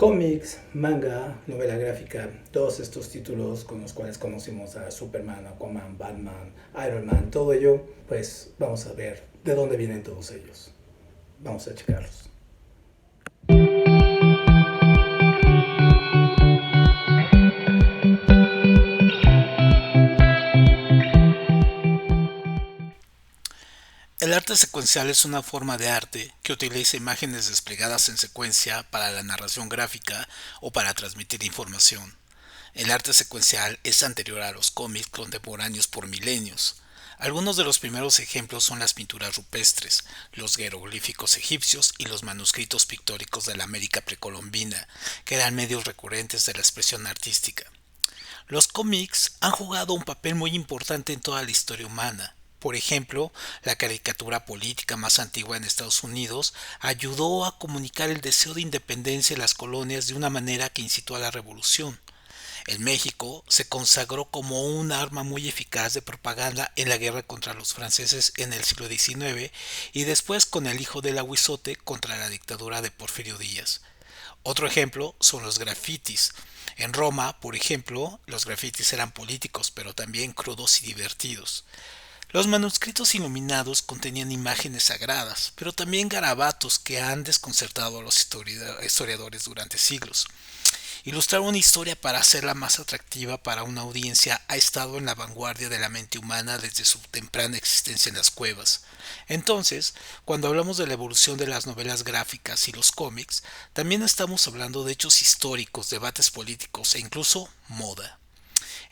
Cómics, manga, novela gráfica, todos estos títulos con los cuales conocimos a Superman, Aquaman, Batman, Iron Man, todo ello, pues vamos a ver de dónde vienen todos ellos. Vamos a checarlos. El arte secuencial es una forma de arte que utiliza imágenes desplegadas en secuencia para la narración gráfica o para transmitir información. El arte secuencial es anterior a los cómics contemporáneos por milenios. Algunos de los primeros ejemplos son las pinturas rupestres, los jeroglíficos egipcios y los manuscritos pictóricos de la América precolombina, que eran medios recurrentes de la expresión artística. Los cómics han jugado un papel muy importante en toda la historia humana. Por ejemplo, la caricatura política más antigua en Estados Unidos ayudó a comunicar el deseo de independencia en las colonias de una manera que incitó a la revolución. En México se consagró como un arma muy eficaz de propaganda en la guerra contra los franceses en el siglo XIX y después con el hijo del aguizote contra la dictadura de Porfirio Díaz. Otro ejemplo son los grafitis. En Roma, por ejemplo, los grafitis eran políticos, pero también crudos y divertidos. Los manuscritos iluminados contenían imágenes sagradas, pero también garabatos que han desconcertado a los historiadores durante siglos. Ilustrar una historia para hacerla más atractiva para una audiencia ha estado en la vanguardia de la mente humana desde su temprana existencia en las cuevas. Entonces, cuando hablamos de la evolución de las novelas gráficas y los cómics, también estamos hablando de hechos históricos, debates políticos e incluso moda.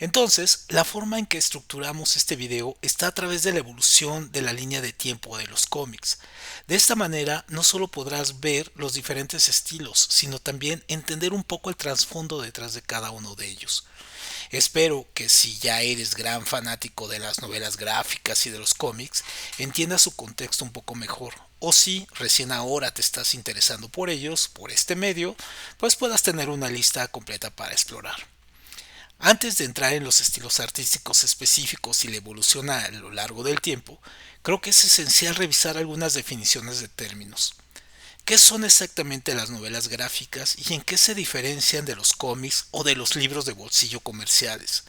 Entonces, la forma en que estructuramos este video está a través de la evolución de la línea de tiempo de los cómics. De esta manera, no solo podrás ver los diferentes estilos, sino también entender un poco el trasfondo detrás de cada uno de ellos. Espero que si ya eres gran fanático de las novelas gráficas y de los cómics, entiendas su contexto un poco mejor. O si recién ahora te estás interesando por ellos, por este medio, pues puedas tener una lista completa para explorar. Antes de entrar en los estilos artísticos específicos y la evolución a lo largo del tiempo, creo que es esencial revisar algunas definiciones de términos. ¿Qué son exactamente las novelas gráficas y en qué se diferencian de los cómics o de los libros de bolsillo comerciales?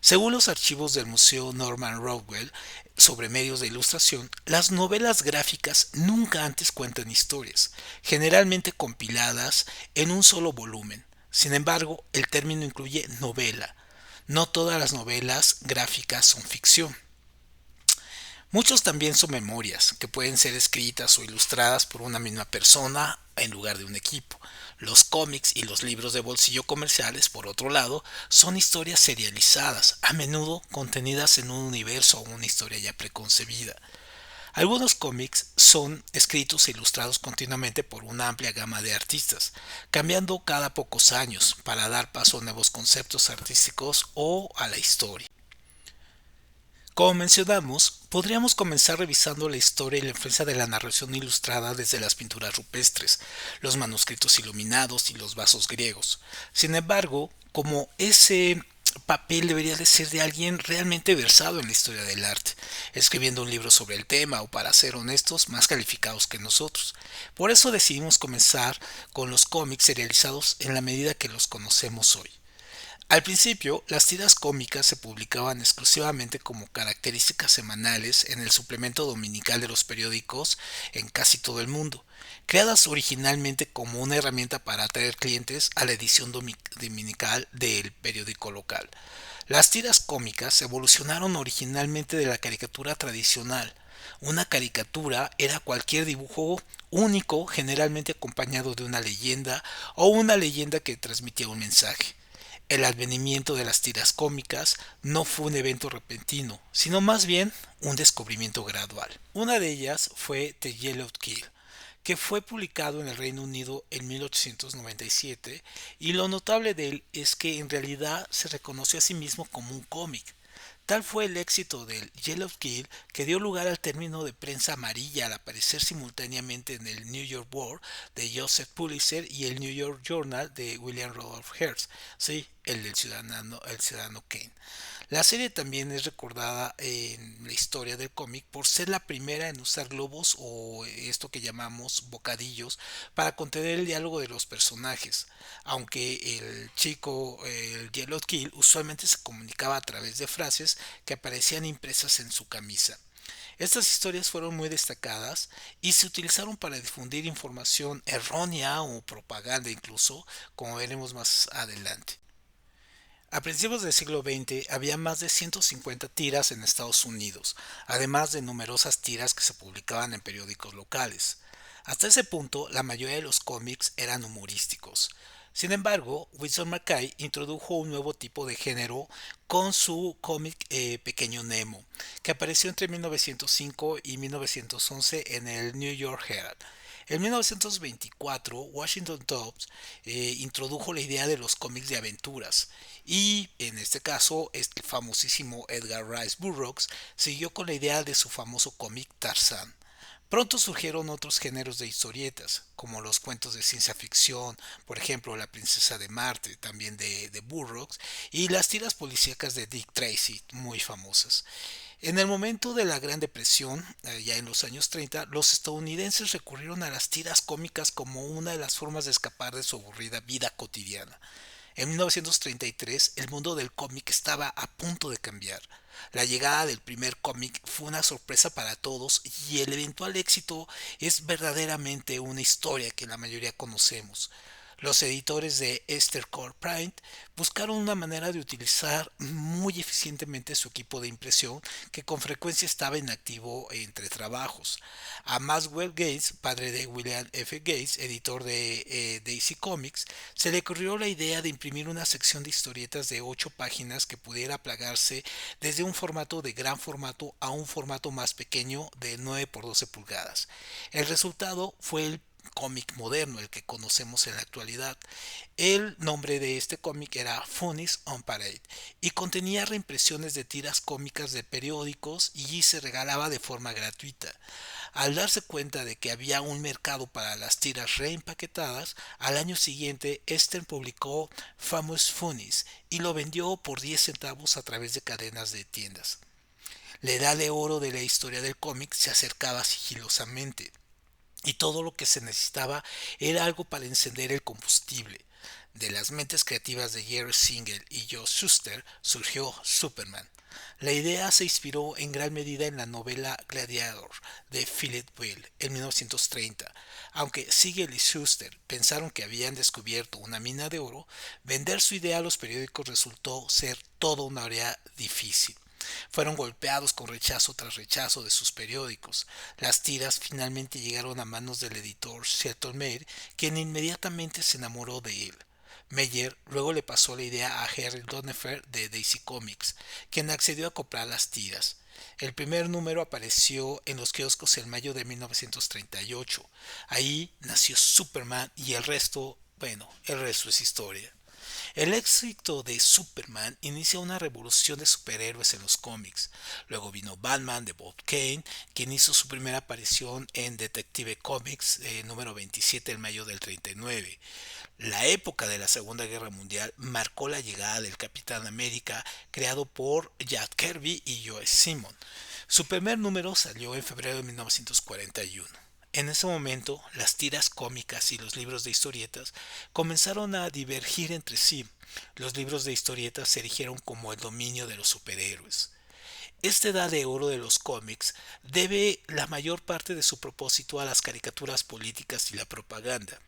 Según los archivos del Museo Norman Rockwell sobre medios de ilustración, las novelas gráficas nunca antes cuentan historias, generalmente compiladas en un solo volumen. Sin embargo, el término incluye novela. No todas las novelas gráficas son ficción. Muchos también son memorias, que pueden ser escritas o ilustradas por una misma persona en lugar de un equipo. Los cómics y los libros de bolsillo comerciales, por otro lado, son historias serializadas, a menudo contenidas en un universo o una historia ya preconcebida. Algunos cómics son escritos e ilustrados continuamente por una amplia gama de artistas, cambiando cada pocos años para dar paso a nuevos conceptos artísticos o a la historia. Como mencionamos, podríamos comenzar revisando la historia y la influencia de la narración ilustrada desde las pinturas rupestres, los manuscritos iluminados y los vasos griegos. Sin embargo, como ese papel debería de ser de alguien realmente versado en la historia del arte, escribiendo un libro sobre el tema o, para ser honestos, más calificados que nosotros. Por eso decidimos comenzar con los cómics serializados en la medida que los conocemos hoy. Al principio, las tiras cómicas se publicaban exclusivamente como características semanales en el suplemento dominical de los periódicos en casi todo el mundo, creadas originalmente como una herramienta para atraer clientes a la edición dominical del periódico local. Las tiras cómicas evolucionaron originalmente de la caricatura tradicional. Una caricatura era cualquier dibujo único, generalmente acompañado de una leyenda o una leyenda que transmitía un mensaje. El advenimiento de las tiras cómicas no fue un evento repentino, sino más bien un descubrimiento gradual. Una de ellas fue The Yellow Kid, que fue publicado en el Reino Unido en 1897, y lo notable de él es que en realidad se reconoció a sí mismo como un cómic. Tal fue el éxito del Yellow Kid que dio lugar al término de prensa amarilla al aparecer simultáneamente en el New York World de Joseph Pulitzer y el New York Journal de William Rudolph Hearst. Sí, el ciudadano Kane. La serie también es recordada en la historia del cómic por ser la primera en usar globos o esto que llamamos bocadillos para contener el diálogo de los personajes, aunque el chico, el Yellow Kill, usualmente se comunicaba a través de frases que aparecían impresas en su camisa. Estas historias fueron muy destacadas y se utilizaron para difundir información errónea o propaganda incluso, como veremos más adelante. A principios del siglo XX había más de 150 tiras en Estados Unidos, además de numerosas tiras que se publicaban en periódicos locales. Hasta ese punto, la mayoría de los cómics eran humorísticos. Sin embargo, Winsor McCay introdujo un nuevo tipo de género con su cómic Pequeño Nemo, que apareció entre 1905 y 1911 en el New York Herald. En 1924, Washington Dobbs introdujo la idea de los cómics de aventuras y, en este caso, el famosísimo Edgar Rice Burroughs siguió con la idea de su famoso cómic Tarzán. Pronto surgieron otros géneros de historietas, como los cuentos de ciencia ficción, por ejemplo La princesa de Marte, también de Burroughs, y las tiras policíacas de Dick Tracy, muy famosas. En el momento de la Gran Depresión, ya en los años 30, los estadounidenses recurrieron a las tiras cómicas como una de las formas de escapar de su aburrida vida cotidiana. En 1933, el mundo del cómic estaba a punto de cambiar. La llegada del primer cómic fue una sorpresa para todos y el eventual éxito es verdaderamente una historia que la mayoría conocemos. Los editores de Esther Core Print buscaron una manera de utilizar muy eficientemente su equipo de impresión que con frecuencia estaba inactivo entre trabajos. A Maxwell Gates, padre de William F. Gates, editor de Daisy Comics, se le ocurrió la idea de imprimir una sección de historietas de 8 páginas que pudiera plagarse desde un formato de gran formato a un formato más pequeño de 9 por 12 pulgadas. El resultado fue el cómic moderno, el que conocemos en la actualidad. El nombre de este cómic era Funnies on Parade y contenía reimpresiones de tiras cómicas de periódicos y se regalaba de forma gratuita. Al darse cuenta de que había un mercado para las tiras reempaquetadas, al año siguiente Stern publicó Famous Funnies y lo vendió por 10 centavos a través de cadenas de tiendas. La edad de oro de la historia del cómic se acercaba sigilosamente y todo lo que se necesitaba era algo para encender el combustible. De las mentes creativas de Jerry Siegel y Joe Shuster surgió Superman. La idea se inspiró en gran medida en la novela Gladiator de Philip Will en 1930. Aunque Siegel y Shuster pensaron que habían descubierto una mina de oro, vender su idea a los periódicos resultó ser toda una área difícil. Fueron golpeados con rechazo tras rechazo de sus periódicos. Las tiras finalmente llegaron a manos del editor Shelton Meyer, quien inmediatamente se enamoró de él. Meyer luego le pasó la idea a Henry Donnefer de Daisy Comics, quien accedió a comprar las tiras. El primer número apareció en los kioscos en mayo de 1938. Ahí nació Superman y el resto es historia. El éxito de Superman inicia una revolución de superhéroes en los cómics. Luego vino Batman de Bob Kane, quien hizo su primera aparición en Detective Comics número 27 en mayo del 39. La época de la Segunda Guerra Mundial marcó la llegada del Capitán América, creado por Jack Kirby y Joe Simon. Su primer número salió en febrero de 1941. En ese momento, las tiras cómicas y los libros de historietas comenzaron a divergir entre sí. Los libros de historietas se erigieron como el dominio de los superhéroes. Esta edad de oro de los cómics debe la mayor parte de su propósito a las caricaturas políticas y la propaganda.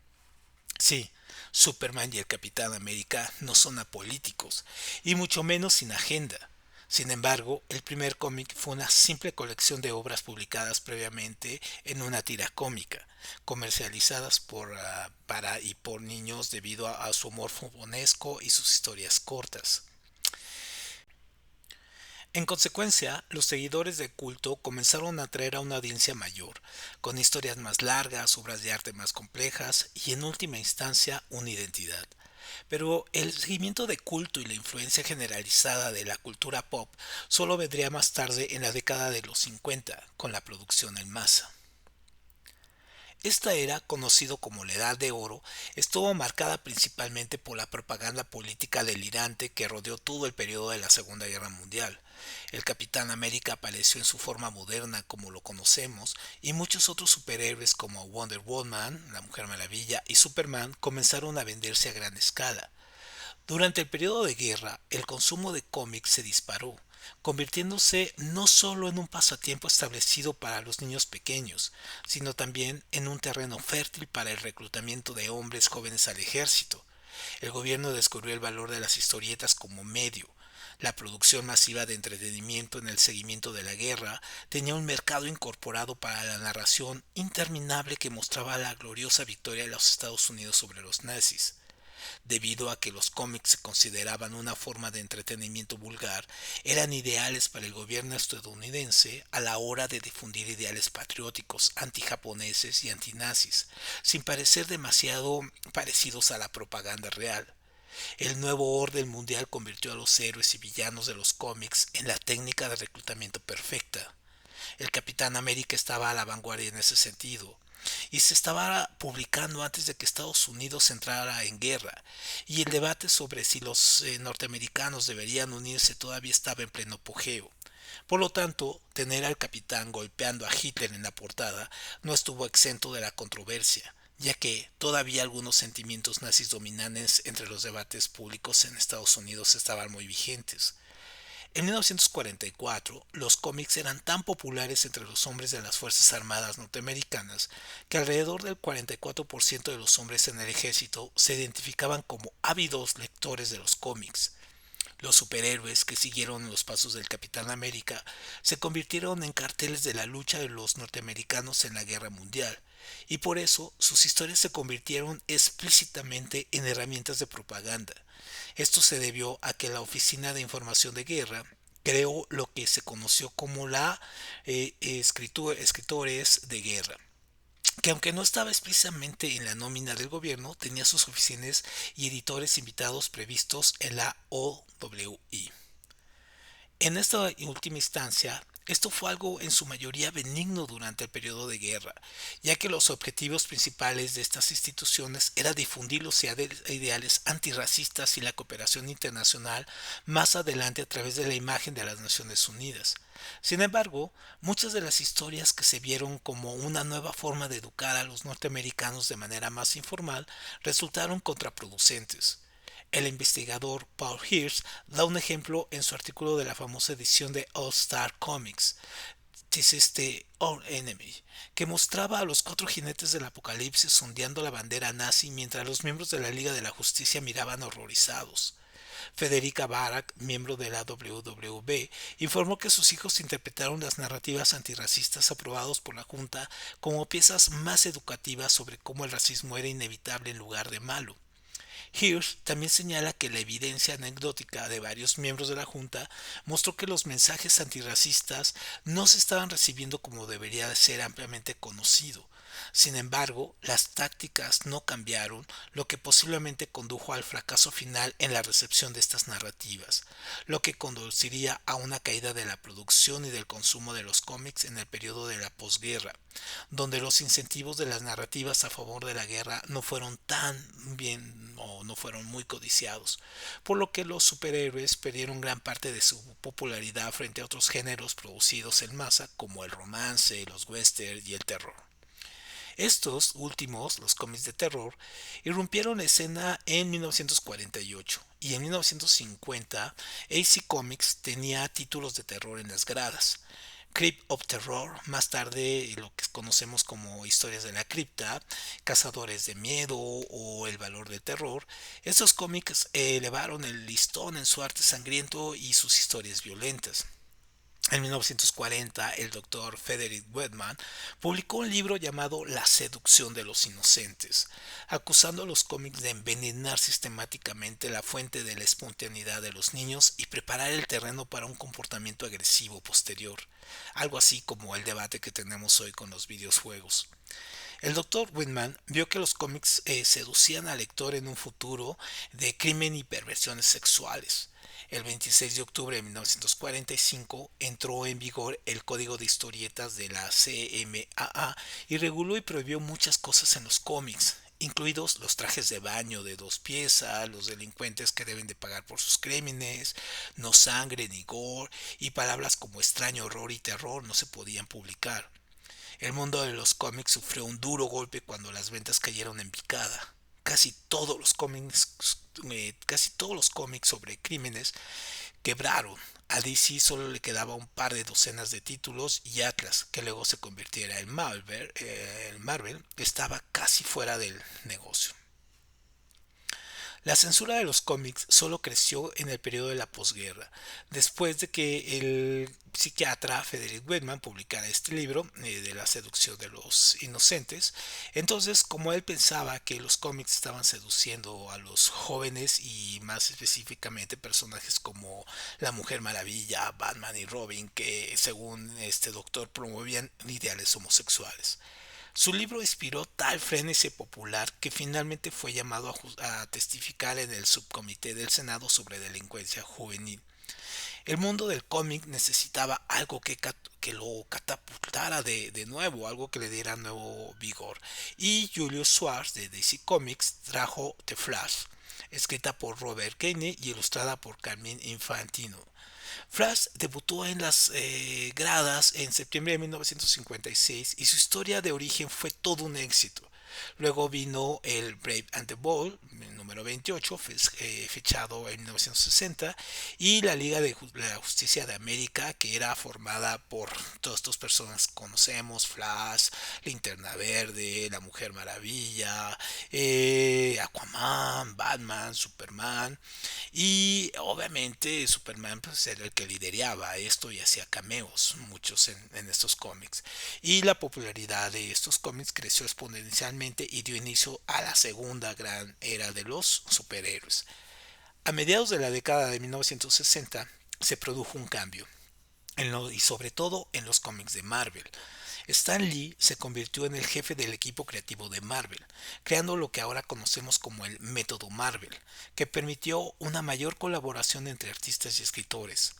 Sí, Superman y el Capitán América no son apolíticos, y mucho menos sin agenda. Sin embargo, el primer cómic fue una simple colección de obras publicadas previamente en una tira cómica, comercializadas para y por niños debido a su humor fogonesco y sus historias cortas. En consecuencia, los seguidores de culto comenzaron a atraer a una audiencia mayor, con historias más largas, obras de arte más complejas y en última instancia una identidad. Pero el seguimiento de culto y la influencia generalizada de la cultura pop solo vendría más tarde en la década de los 50, con la producción en masa. Esta era, conocido como la Edad de Oro, estuvo marcada principalmente por la propaganda política delirante que rodeó todo el periodo de la Segunda Guerra Mundial. El Capitán América apareció en su forma moderna como lo conocemos y muchos otros superhéroes como Wonder Woman, la Mujer Maravilla y Superman comenzaron a venderse a gran escala. Durante el periodo de guerra, el consumo de cómics se disparó, convirtiéndose no solo en un pasatiempo establecido para los niños pequeños, sino también en un terreno fértil para el reclutamiento de hombres jóvenes al ejército. El gobierno descubrió el valor de las historietas como medio. La producción masiva de entretenimiento en el seguimiento de la guerra tenía un mercado incorporado para la narración interminable que mostraba la gloriosa victoria de los Estados Unidos sobre los nazis. Debido a que los cómics se consideraban una forma de entretenimiento vulgar, eran ideales para el gobierno estadounidense a la hora de difundir ideales patrióticos, antijaponeses y antinazis, sin parecer demasiado parecidos a la propaganda real. El nuevo orden mundial convirtió a los héroes y villanos de los cómics en la técnica de reclutamiento perfecta. El Capitán América estaba a la vanguardia en ese sentido, y se estaba publicando antes de que Estados Unidos entrara en guerra, y el debate sobre si los norteamericanos deberían unirse todavía estaba en pleno apogeo. Por lo tanto, tener al capitán golpeando a Hitler en la portada no estuvo exento de la controversia, ya que todavía algunos sentimientos nazis dominantes entre los debates públicos en Estados Unidos estaban muy vigentes. En 1944, los cómics eran tan populares entre los hombres de las Fuerzas Armadas norteamericanas que alrededor del 44% de los hombres en el ejército se identificaban como ávidos lectores de los cómics. Los superhéroes que siguieron los pasos del Capitán América se convirtieron en carteles de la lucha de los norteamericanos en la Guerra Mundial, y por eso sus historias se convirtieron explícitamente en herramientas de propaganda. Esto se debió a que la Oficina de Información de Guerra creó lo que se conoció como la escritores de guerra, que aunque no estaba explícitamente en la nómina del gobierno, tenía sus oficinas y editores invitados previstos en la OWI. En esta última instancia, esto fue algo en su mayoría benigno durante el periodo de guerra, ya que los objetivos principales de estas instituciones era difundir los ideales antirracistas y la cooperación internacional más adelante a través de la imagen de las Naciones Unidas. Sin embargo, muchas de las historias que se vieron como una nueva forma de educar a los norteamericanos de manera más informal resultaron contraproducentes. El investigador Paul Hirsch da un ejemplo en su artículo de la famosa edición de All Star Comics, This is the Our Enemy, que mostraba a los cuatro jinetes del apocalipsis ondeando la bandera nazi mientras los miembros de la Liga de la Justicia miraban horrorizados. Federica Barak, miembro de la WWB, informó que sus hijos interpretaron las narrativas antirracistas aprobados por la Junta como piezas más educativas sobre cómo el racismo era inevitable en lugar de malo. Hirsch también señala que la evidencia anecdótica de varios miembros de la Junta mostró que los mensajes antirracistas no se estaban recibiendo como debería de ser ampliamente conocido. Sin embargo, las tácticas no cambiaron, lo que posiblemente condujo al fracaso final en la recepción de estas narrativas, lo que conduciría a una caída de la producción y del consumo de los cómics en el periodo de la posguerra, donde los incentivos de las narrativas a favor de la guerra no fueron tan bien o no fueron muy codiciados, por lo que los superhéroes perdieron gran parte de su popularidad frente a otros géneros producidos en masa como el romance, los westerns y el terror. Estos últimos, los cómics de terror, irrumpieron la escena en 1948 y en 1950 AC Comics tenía títulos de terror en las gradas. Crypt of Terror, más tarde lo que conocemos como Historias de la Cripta, Cazadores de Miedo o El Valor del Terror. Estos cómics elevaron el listón en su arte sangriento y sus historias violentas. En 1940, el doctor Frederick Wedman publicó un libro llamado La seducción de los inocentes, acusando a los cómics de envenenar sistemáticamente la fuente de la espontaneidad de los niños y preparar el terreno para un comportamiento agresivo posterior, algo así como el debate que tenemos hoy con los videojuegos. El doctor Whitman vio que los cómics seducían al lector en un futuro de crimen y perversiones sexuales. El 26 de octubre de 1945 entró en vigor el Código de Historietas de la CMAA y reguló y prohibió muchas cosas en los cómics, incluidos los trajes de baño de 2 piezas, los delincuentes que deben de pagar por sus crímenes, no sangre ni gore, y palabras como extraño, horror y terror no se podían publicar. El mundo de los cómics sufrió un duro golpe cuando las ventas cayeron en picada. Casi todos los cómics sobre crímenes quebraron. A DC solo le quedaba un par de docenas de títulos y Atlas, que luego se convirtiera en Marvel, estaba casi fuera del negocio. La censura de los cómics solo creció en el periodo de la posguerra, después de que el psiquiatra Frederick Bateman publicara este libro de la seducción de los inocentes. Entonces, como él pensaba que los cómics estaban seduciendo a los jóvenes y más específicamente personajes como la Mujer Maravilla, Batman y Robin, que según este doctor promovían ideales homosexuales. Su libro inspiró tal frenesí popular que finalmente fue llamado a testificar en el subcomité del Senado sobre delincuencia juvenil. El mundo del cómic necesitaba algo que lo catapultara de nuevo, algo que le diera nuevo vigor. Y Julius Schwartz de DC Comics trajo The Flash, escrita por Robert Kane y ilustrada por Carmine Infantino. Flash debutó en las gradas en septiembre de 1956 y su historia de origen fue todo un éxito. Luego vino el Brave and the Bold, número 28, fechado en 1960, y la Liga de la Justicia de América, que era formada por todas estas personas que conocemos: Flash, Linterna Verde, la Mujer Maravilla, Aquaman, Batman, Superman, y obviamente Superman pues, era el que lideraba esto y hacía cameos, muchos en estos cómics. Y la popularidad de estos cómics creció exponencialmente y dio inicio a la segunda gran era de los superhéroes. A mediados de la década de 1960 se produjo un cambio, y sobre todo en los cómics de Marvel. Stan Lee se convirtió en el jefe del equipo creativo de Marvel, creando lo que ahora conocemos como el método Marvel, que permitió una mayor colaboración entre artistas y escritores.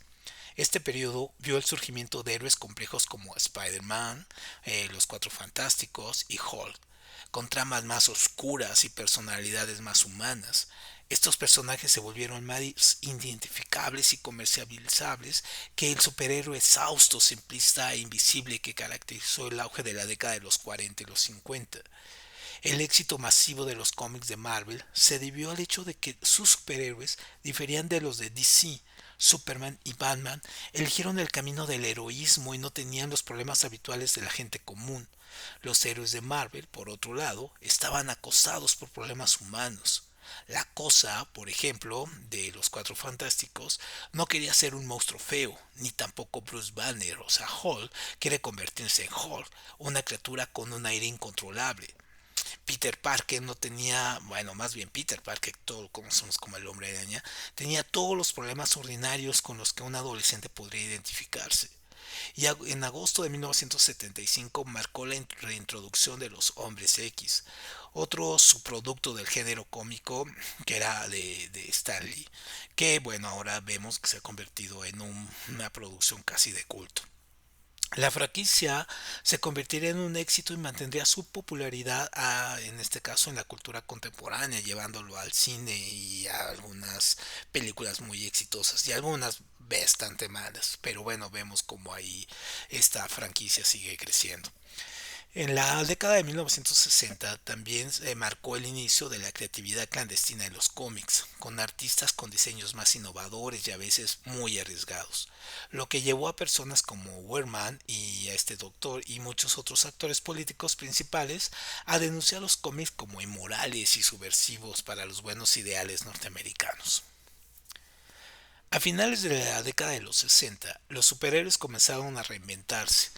Este periodo vio el surgimiento de héroes complejos como Spider-Man, los Cuatro Fantásticos y Hulk, con tramas más oscuras y personalidades más humanas. Estos personajes se volvieron más identificables y comercializables que el superhéroe exhausto, simplista e invisible que caracterizó el auge de la década de los 40 y los 50. El éxito masivo de los cómics de Marvel se debió al hecho de que sus superhéroes diferían de los de DC. Superman y Batman eligieron el camino del heroísmo y no tenían los problemas habituales de la gente común. Los héroes de Marvel, por otro lado, estaban acosados por problemas humanos. La Cosa, por ejemplo, de los Cuatro Fantásticos, no quería ser un monstruo feo, ni tampoco Bruce Banner, o sea, Hulk quiere convertirse en Hulk, una criatura con un aire incontrolable. Peter Parker no tenía, bueno, más bien Peter Parker, todo lo conocemos como el hombre araña, tenía todos los problemas ordinarios con los que un adolescente podría identificarse. Y en agosto de 1975 marcó la reintroducción de los Hombres X, otro subproducto del género cómico que era de Stan Lee, que bueno, ahora vemos que se ha convertido en una producción casi de culto. La franquicia se convertiría en un éxito y mantendría su popularidad en este caso en la cultura contemporánea, llevándolo al cine y a algunas películas muy exitosas y algunas bastante malas, pero bueno, vemos como ahí esta franquicia sigue creciendo. En la década de 1960 también se marcó el inicio de la creatividad clandestina en los cómics, con artistas con diseños más innovadores y a veces muy arriesgados, lo que llevó a personas como Wehrman y a este doctor y muchos otros actores políticos principales a denunciar los cómics como inmorales y subversivos para los buenos ideales norteamericanos. A finales de la década de los 60, los superhéroes comenzaron a reinventarse,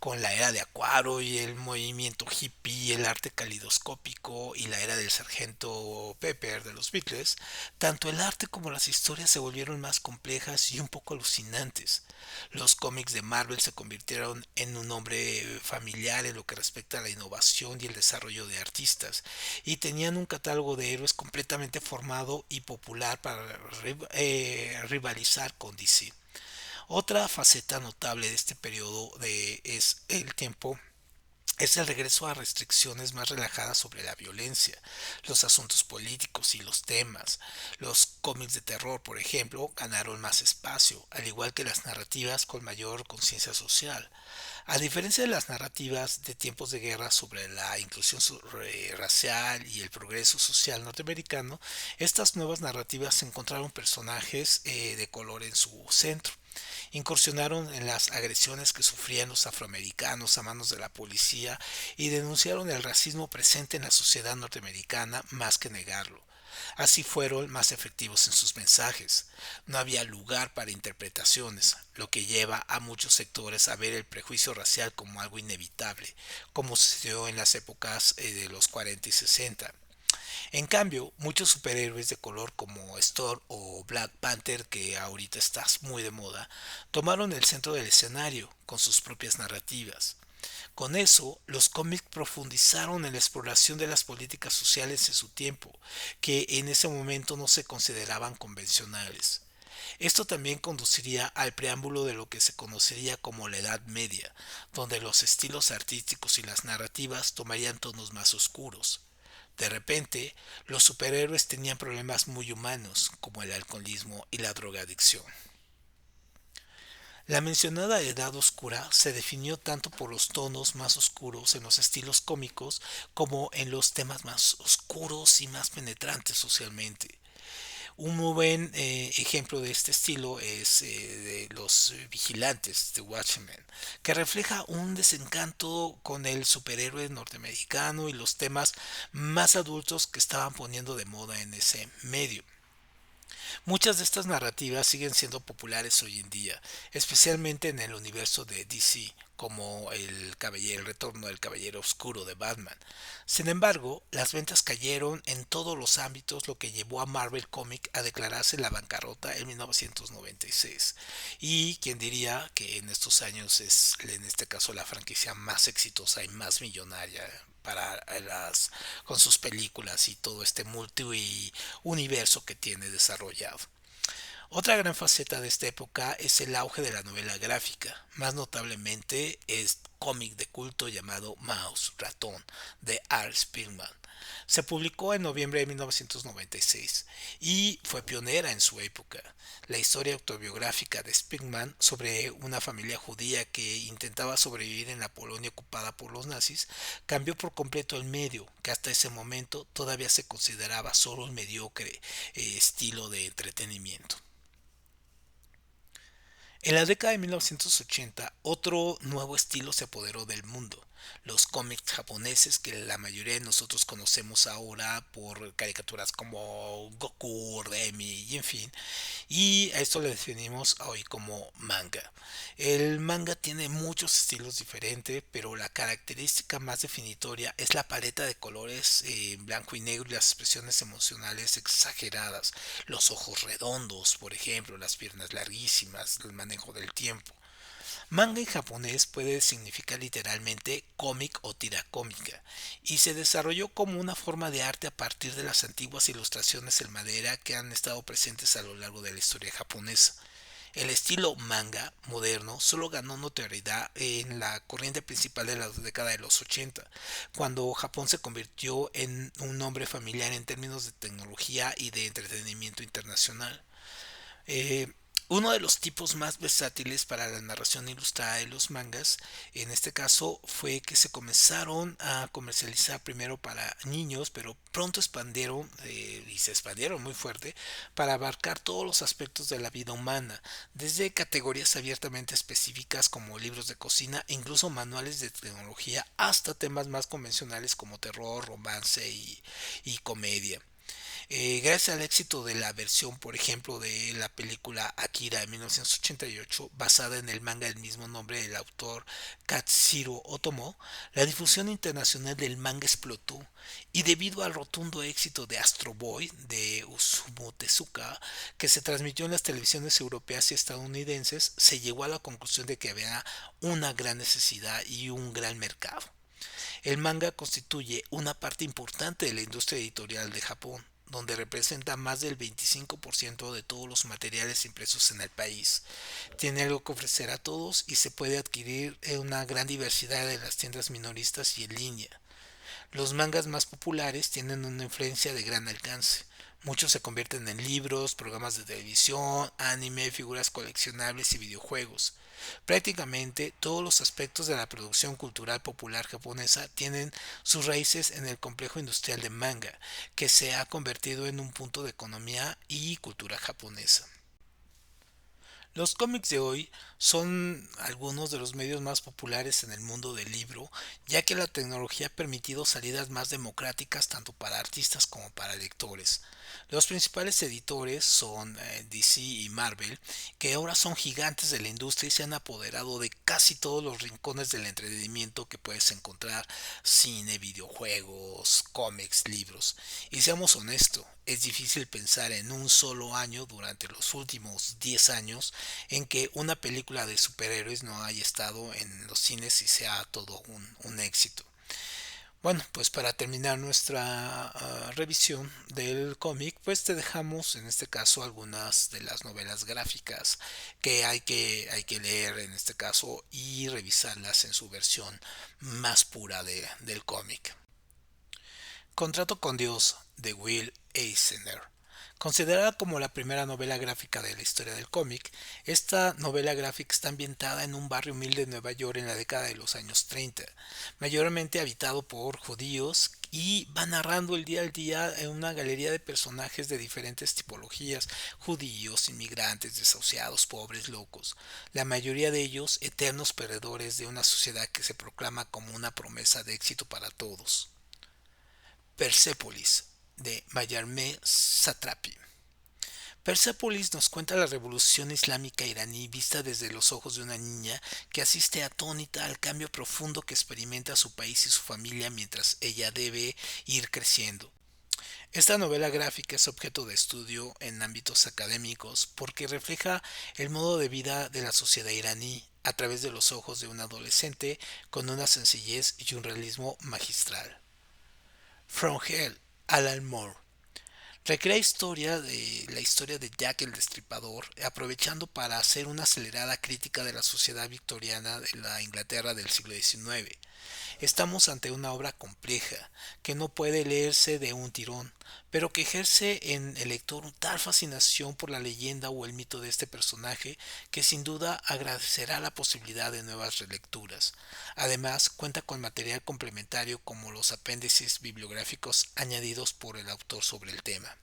con la era de Acuario y el movimiento hippie, el arte calidoscópico y la era del sargento Pepper de los Beatles, tanto el arte como las historias se volvieron más complejas y un poco alucinantes. Los cómics de Marvel se convirtieron en un nombre familiar en lo que respecta a la innovación y el desarrollo de artistas, y tenían un catálogo de héroes completamente formado y popular para rivalizar con DC. Otra faceta notable de este es el tiempo es el regreso a restricciones más relajadas sobre la violencia, los asuntos políticos y los temas. Los cómics de terror, por ejemplo, ganaron más espacio, al igual que las narrativas con mayor conciencia social. A diferencia de las narrativas de tiempos de guerra sobre la inclusión racial y el progreso social norteamericano, estas nuevas narrativas encontraron personajes de color en su centro. Incursionaron en las agresiones que sufrían los afroamericanos a manos de la policía y denunciaron el racismo presente en la sociedad norteamericana más que negarlo. Así fueron más efectivos en sus mensajes. No había lugar para interpretaciones, lo que lleva a muchos sectores a ver el prejuicio racial como algo inevitable, como sucedió en las épocas de los 40 y 60. En cambio, muchos superhéroes de color como Storm o Black Panther, que ahorita está muy de moda, tomaron el centro del escenario con sus propias narrativas. Con eso, los cómics profundizaron en la exploración de las políticas sociales en su tiempo, que en ese momento no se consideraban convencionales. Esto también conduciría al preámbulo de lo que se conocería como la Edad Media, donde los estilos artísticos y las narrativas tomarían tonos más oscuros. De repente, los superhéroes tenían problemas muy humanos, como el alcoholismo y la drogadicción. La mencionada Edad Oscura se definió tanto por los tonos más oscuros en los estilos cómicos como en los temas más oscuros y más penetrantes socialmente. Un muy buen ejemplo de este estilo es de los vigilantes de Watchmen, que refleja un desencanto con el superhéroe norteamericano y los temas más adultos que estaban poniendo de moda en ese medio. Muchas de estas narrativas siguen siendo populares hoy en día, especialmente en el universo de DC, como el retorno del Caballero Oscuro de Batman. Sin embargo, las ventas cayeron en todos los ámbitos, lo que llevó a Marvel Comics a declararse la bancarrota en 1996. Y quien diría que en estos años es en este caso la franquicia más exitosa y más millonaria para con sus películas y todo este multi universo que tiene desarrollado. Otra gran faceta de esta época es el auge de la novela gráfica, más notablemente es cómic de culto llamado Mouse, Ratón, de Art Spiegelman. Se publicó en noviembre de 1996 y fue pionera en su época. La historia autobiográfica de Spiegelman sobre una familia judía que intentaba sobrevivir en la Polonia ocupada por los nazis cambió por completo el medio, que hasta ese momento todavía se consideraba solo un mediocre estilo de entretenimiento. En la década de 1980, otro nuevo estilo se apoderó del mundo. Los cómics japoneses que la mayoría de nosotros conocemos ahora por caricaturas como Goku, Remy y en fin. Y a esto le definimos hoy como manga. El manga tiene muchos estilos diferentes, pero la característica más definitoria es la paleta de colores en blanco y negro y las expresiones emocionales exageradas. Los ojos redondos, por ejemplo, las piernas larguísimas, el manejo del tiempo. Manga en japonés puede significar literalmente cómic o tira cómica, y se desarrolló como una forma de arte a partir de las antiguas ilustraciones en madera que han estado presentes a lo largo de la historia japonesa. El estilo manga moderno solo ganó notoriedad en la corriente principal de la década de los 80, cuando Japón se convirtió en un nombre familiar en términos de tecnología y de entretenimiento internacional. Eh, Uno de los tipos más versátiles para la narración ilustrada de los mangas, en este caso, fue que se comenzaron a comercializar primero para niños, pero pronto expandieron y se expandieron muy fuerte para abarcar todos los aspectos de la vida humana, desde categorías abiertamente específicas como libros de cocina e incluso manuales de tecnología, hasta temas más convencionales como terror, romance y comedia. Gracias al éxito de la versión, por ejemplo, de la película Akira de 1988, basada en el manga del mismo nombre del autor Katsuhiro Otomo, la difusión internacional del manga explotó y debido al rotundo éxito de Astro Boy de Osamu Tezuka, que se transmitió en las televisiones europeas y estadounidenses, se llegó a la conclusión de que había una gran necesidad y un gran mercado. El manga constituye una parte importante de la industria editorial de Japón, donde representa más del 25% de todos los materiales impresos en el país. Tiene algo que ofrecer a todos y se puede adquirir en una gran diversidad de las tiendas minoristas y en línea. Los mangas más populares tienen una influencia de gran alcance. Muchos se convierten en libros, programas de televisión, anime, figuras coleccionables y videojuegos. Prácticamente todos los aspectos de la producción cultural popular japonesa tienen sus raíces en el complejo industrial de manga, que se ha convertido en un punto de economía y cultura japonesa. Los cómics de hoy son algunos de los medios más populares en el mundo del libro, ya que la tecnología ha permitido salidas más democráticas tanto para artistas como para lectores. Los principales editores son DC y Marvel, que ahora son gigantes de la industria y se han apoderado de casi todos los rincones del entretenimiento que puedes encontrar: cine, videojuegos, cómics, libros. Y seamos honestos, es difícil pensar en un solo año durante los últimos 10 años en que una película de superhéroes no haya estado en los cines y sea todo un éxito. Bueno, pues para terminar nuestra revisión del cómic, pues te dejamos en este caso algunas de las novelas gráficas que hay que leer en este caso y revisarlas en su versión más pura del cómic. Contrato con Dios, de Will Eisner. Considerada como la primera novela gráfica de la historia del cómic, esta novela gráfica está ambientada en un barrio humilde de Nueva York en la década de los años 30, mayormente habitado por judíos, y va narrando el día al día en una galería de personajes de diferentes tipologías: judíos, inmigrantes, desahuciados, pobres, locos, la mayoría de ellos eternos perdedores de una sociedad que se proclama como una promesa de éxito para todos. Persepolis, de Mayarmé Satrapi. Persepolis nos cuenta la revolución islámica iraní vista desde los ojos de una niña que asiste atónita al cambio profundo que experimenta su país y su familia mientras ella debe ir creciendo. Esta novela gráfica es objeto de estudio en ámbitos académicos porque refleja el modo de vida de la sociedad iraní a través de los ojos de un adolescente con una sencillez y un realismo magistral. From Hell, Alan Moore. Recrea la historia de Jack el Destripador, aprovechando para hacer una acelerada crítica de la sociedad victoriana de la Inglaterra del siglo XIX. Estamos ante una obra compleja, que no puede leerse de un tirón, pero que ejerce en el lector tal fascinación por la leyenda o el mito de este personaje que sin duda agradecerá la posibilidad de nuevas relecturas. Además, cuenta con material complementario como los apéndices bibliográficos añadidos por el autor sobre el tema.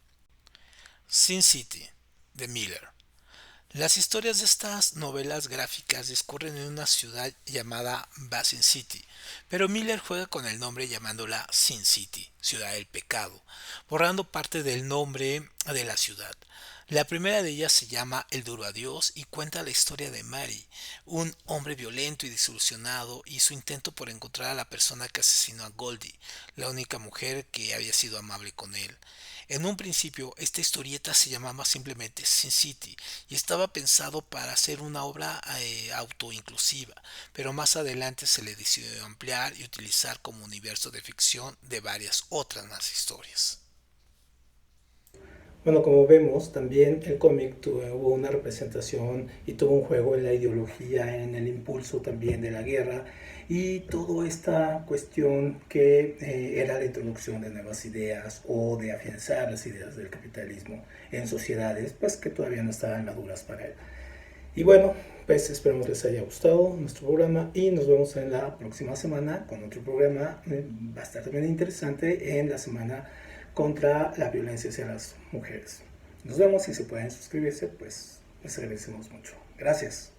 Sin City, de Miller. Las historias de estas novelas gráficas discurren en una ciudad llamada Basin City, pero Miller juega con el nombre llamándola Sin City, ciudad del pecado, borrando parte del nombre de la ciudad. La primera de ellas se llama El duro adiós y cuenta la historia de Mary, un hombre violento y desilusionado, y su intento por encontrar a la persona que asesinó a Goldie, la única mujer que había sido amable con él. En un principio, esta historieta se llamaba simplemente Sin City y estaba pensado para ser una obra autoinclusiva, pero más adelante se le decidió ampliar y utilizar como universo de ficción de varias otras más historias. Bueno, como vemos, también el cómic tuvo una representación y tuvo un juego en la ideología, en el impulso también de la guerra y toda esta cuestión que era la introducción de nuevas ideas o de afianzar las ideas del capitalismo en sociedades pues que todavía no estaban maduras para él. Y bueno, pues esperemos les haya gustado nuestro programa y nos vemos en la próxima semana con otro programa. Va a estar también interesante en la semana contra la violencia hacia las mujeres. Nos vemos y si pueden suscribirse, pues les agradecemos mucho. Gracias.